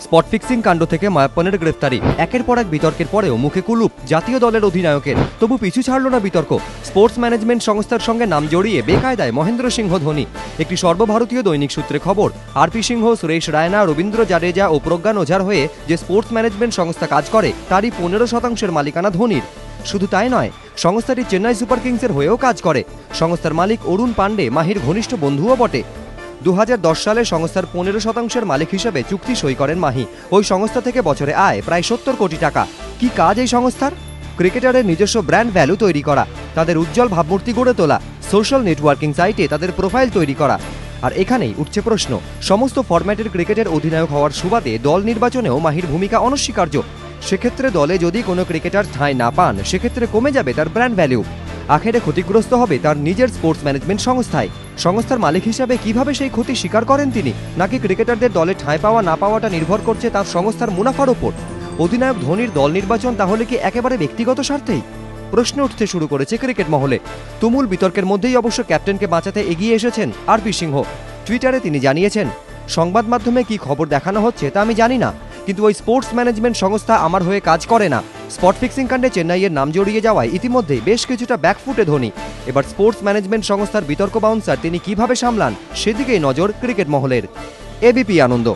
Spot fixing কাণ্ড থেকে মায়াপ্পানের গ্রেফতারি, একের পর এক বিতর্কের পরেও মুখে কুলুপ জাতীয় দলের অধিনায়কের। তবু পিছু ছাড়ল না বিতর্ক। স্পোর্টস ম্যানেজমেন্ট সংস্থার সঙ্গে নাম জড়িয়ে বেকায়দায় মহেন্দ্র সিংহ ধোনি। একটি সর্বভারতীয় দৈনিক সূত্রে খবর, আরপি সিংহ, সুরেশ রায়না, রবীন্দ্র জাডেজা ও প্রজ্ঞান ওঝার হয়ে যে স্পোর্টস ম্যানেজমেন্ট সংস্থা কাজ করে তারই 15% মালিকানা ধোনির। শুধু তাই নয়, সংস্থাটি চেন্নাই সুপার কিংসের হয়েও কাজ করে। সংস্থার মালিক অরুণ পাণ্ডে মাহির ঘনিষ্ঠ বন্ধুও বটে। 2010 সালে সংস্থার 15% মালিক হিসেবে চুক্তি সই করেন মাহি। ওই সংস্থা থেকে বছরে আয় প্রায় 70 কোটি টাকা। কি কাজ এই সংস্থার? ক্রিকেটারের নিজস্ব ব্র্যান্ড ভ্যালু তৈরি করা, তাদের উজ্জ্বল ভাবমূর্তি গড়ে তোলা, সোশ্যাল নেটওয়ার্কিং সাইটে তাদের প্রোফাইল তৈরি করা। আর এখানেই উঠছে প্রশ্ন, সমস্ত ফরম্যাটের ক্রিকেটের অধিনায়ক হওয়ার সুবাদে দল নির্বাচনেও মাহির ভূমিকা অনস্বীকার্য। সেক্ষেত্রে দলে যদি কোনো ক্রিকেটার ঠাঁই না পান, সেক্ষেত্রে কমে যাবে তার ব্র্যান্ড ভ্যালু। আখেরে ক্ষতিগ্রস্ত হবে তার নিজের স্পোর্টস ম্যানেজমেন্ট সংস্থায়। সংস্থার মালিক হিসাবে কিভাবে সেই ক্ষতি স্বীকার করেন তিনি? নাকি ক্রিকেটারদের দলে ঠাঁই পাওয়া না পাওয়াটা নির্ভর করছে তার সংস্থার মুনাফার ওপর? অধিনায়ক ধোনির দল নির্বাচন তাহলে কি একেবারে ব্যক্তিগত স্বার্থেই? প্রশ্ন উঠতে শুরু করেছে ক্রিকেট মহলে। তুমুল বিতর্কের মধ্যেই অবশ্য ক্যাপ্টেনকে বাঁচাতে এগিয়ে এসেছেন আরপি সিংহ। টুইটারে তিনি জানিয়েছেন, সংবাদ মাধ্যমে কি খবর দেখানো হচ্ছে তা আমি জানি না, কিন্তু ওই স্পোর্টস ম্যানেজমেন্ট সংস্থা আমার হয়ে কাজ করে না। স্পট ফিক্সিং কাণ্ডে চেন্নাইয়ের নাম জড়িয়ে যাওয়ায় ইতিমধ্যেই বেশ কিছুটা ব্যাকফুটে ধোনি। এবার স্পোর্টস ম্যানেজমেন্ট সংস্থার বিতর্ক বাউন্সার তিনি কিভাবে সামলান, সেদিকেই নজর ক্রিকেট মহলের। এবিপি আনন্দ।